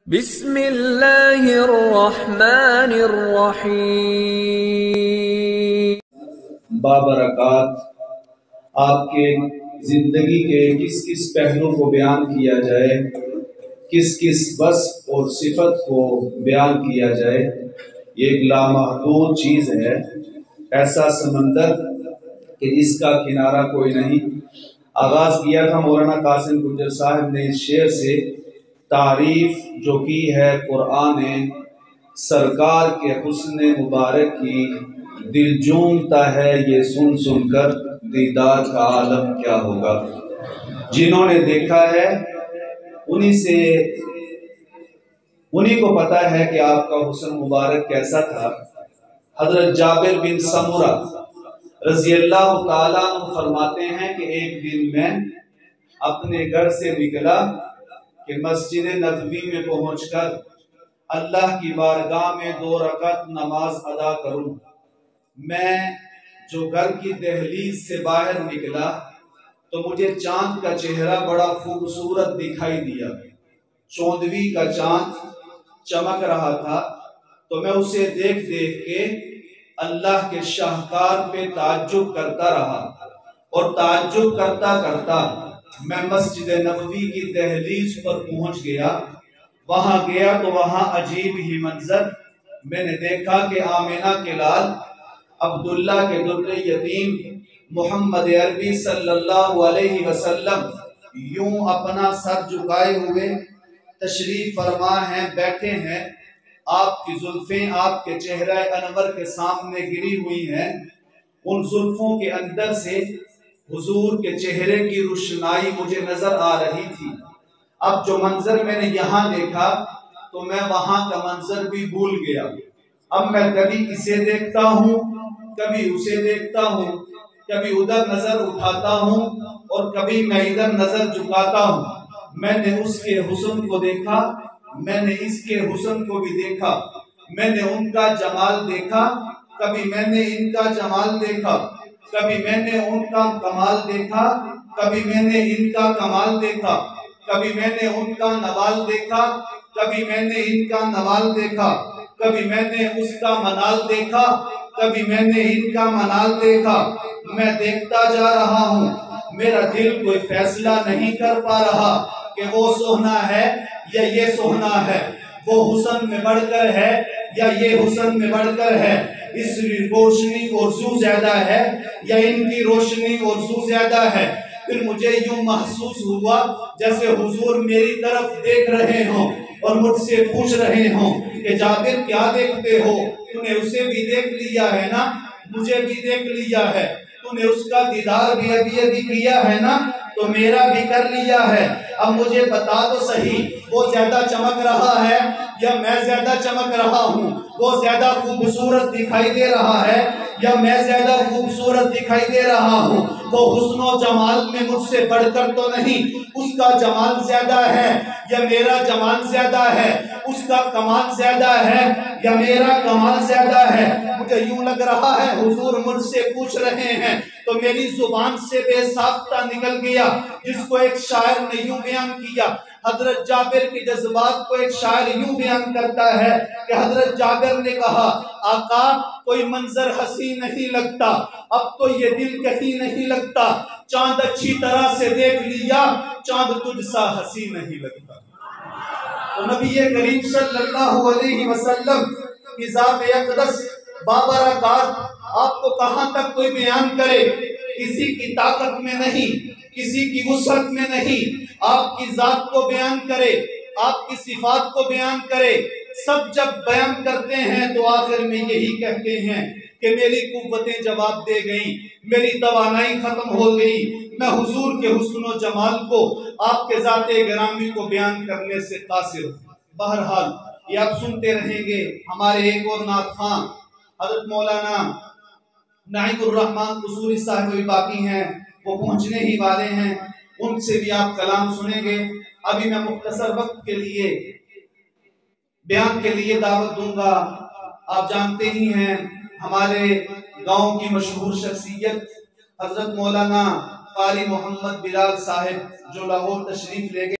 بسم اللہ الرحمن الرحیم۔ بابرکات آپ کے زندگی کے کس کس پہلو کو بیان کیا جائے، کس کس وصف اور صفت کو بیان کیا جائے، یہ ایک لامحدود چیز ہے، ایسا سمندر کہ جس کا کنارہ کوئی نہیں۔ آغاز کیا تھا مولانا قاسم گجر صاحب نے اس شعر سے، تعریف جو کی ہے قرآن سرکار کے حسن مبارک کی، دل جھومتا ہے یہ سن سن کر دیدار کا عالم کیا ہوگا۔ جنہوں نے دیکھا ہے انہی کو پتا ہے کہ آپ کا حسن مبارک کیسا تھا۔ حضرت جابر بن سمرہ رضی اللہ تعالیٰ عنہ فرماتے ہیں کہ ایک دن میں اپنے گھر سے نکلا کہ مسجد نبوی میں پہنچ کر اللہ کی بارگاہ میں 2 رکعت نماز ادا کروں۔ میں جو گھر کی دہلیز سے باہر نکلا تو مجھے چاند کا چہرہ بڑا خوبصورت دکھائی دیا۔ چوندوی کا چاند چمک رہا تھا تو میں اسے دیکھ دیکھ کے اللہ کے شاہکار پہ تعجب کرتا رہا، اور تعجب کرتا کرتا میں مسجد نبوی کی دہلیز پر پہنچ گیا۔ وہاں گیا تو وہاں عجیب ہی منظر میں نے دیکھا کہ آمینہ کے لال عبداللہ کے در یتیم محمد عربی صلی اللہ علیہ وسلم یوں اپنا سر جھکائے ہوئے تشریف فرما ہیں، بیٹھے ہیں۔ آپ کی زلفیں آپ کے چہرہ انور کے سامنے گری ہوئی ہیں۔ ان زلفوں کے اندر سے حضور کے چہرے کی روشنائی مجھے نظر آ رہی تھی۔ اب جو منظر میں نے یہاں دیکھا تو میں وہاں کا منظر بھی بھول گیا۔ اب میں کبھی اسے دیکھتا ہوں، کبھی اسے دیکھتا ہوں، کبھی ادھر نظر اٹھاتا ہوں اور کبھی میں ادھر نظر جھکاتا ہوں۔ میں نے اس کے حسن کو دیکھا، میں نے اس کے حسن کو بھی دیکھا، میں نے ان کا جمال دیکھا، کبھی میں نے ان کا جمال دیکھا، کبھی میں نے ان کا کمال دیکھا، کبھی میں نے ان کا کمال دیکھا، کبھی میں نے ان کا نوال دیکھا، کبھی میں نے ان کا نوال دیکھا، کبھی میں نے اس کا منال دیکھا، کبھی میں نے ان کا منال دیکھا۔ میں دیکھتا جا رہا ہوں، میرا دل کوئی فیصلہ نہیں کر پا رہا کہ وہ سوہنا ہے یا یہ سوہنا ہے، وہ حسن میں بڑھ کر ہے یا یہ حسن میں بڑھ کر ہے، اس روشنی اور زو زیادہ ہے یا ان کی روشنی اور زو زیادہ ہے۔ پھر مجھے یوں محسوس ہوا جیسے حضور میری طرف دیکھ رہے ہوں اور مجھ سے پوچھ رہے ہوں کہ جابر کیا دیکھتے ہو؟ تو نے اسے بھی دیکھ لیا ہے نا، مجھے بھی دیکھ لیا ہے، تو نے اس کا دیدار بھی ابھی کیا ہے نا، تو میرا بھی کر لیا ہے۔ اب مجھے بتا تو صحیح، وہ زیادہ چمک رہا ہے یا میں زیادہ چمک رہا ہوں؟ وہ زیادہ خوبصورت دکھائی دے رہا ہے یا میں زیادہ خوبصورت دکھائی دے رہا ہوں؟ وہ حسن و جمال میں مجھ سے بڑھ کر تو نہیں، اس کا جمال زیادہ ہے یا میرا جمال زیادہ ہے؟ اس کا کمال زیادہ ہے یا میرا کمال زیادہ ہے؟ مجھے یوں لگ رہا ہے حضور مجھ سے پوچھ رہے ہیں، تو میری زبان سے بے ساختہ نکل گیا، جس کو ایک شاعر نے یوں بیان کیا۔ حضرت جابر کے جذبات کو ایک شاعر یوں بیان کرتا ہے کہ حضرت جابر نے کہا، آقا کوئی منظر حسین نہیں لگتا، اب تو یہ دل کہیں نہیں لگتا، چاند اچھی طرح سے دیکھ لیا، چاند تجھ سا حسین نہیں لگتا۔ تو نبی کریم صلی اللہ علیہ وسلم کی ذات اقدس بابرکات آپ کو کہاں تک کوئی بیان کرے، کسی کی طاقت میں نہیں، کسی کی وسعت میں نہیں، آپ کی ذات کو بیان کرے، آپ کی صفات کو بیان کرے۔ سب جب بیان کرتے ہیں تو آخر میں یہی کہتے ہیں کہ میری قوتیں جواب دے گئیں، میری توانائی ختم ہو گئی، میں حضور کے حسن و جمال کو، آپ کے ذات گرامی کو بیان کرنے سے قاصر ہوں۔ بہرحال یہ آپ سنتے رہیں گے۔ ہمارے ایک اور نعت خواں حضرت مولانا نعیم الرحمن قصوری صاحب بھی باقی ہیں، وہ پہنچنے ہی والے ہیں، ان سے بھی آپ کلام سنیں گے۔ ابھی میں مختصر وقت کے لیے بیان کے لیے دعوت دوں گا۔ آپ جانتے ہی ہیں ہمارے گاؤں کی مشہور شخصیت حضرت مولانا قاری محمد بلال صاحب جو لاہور تشریف لے گئے۔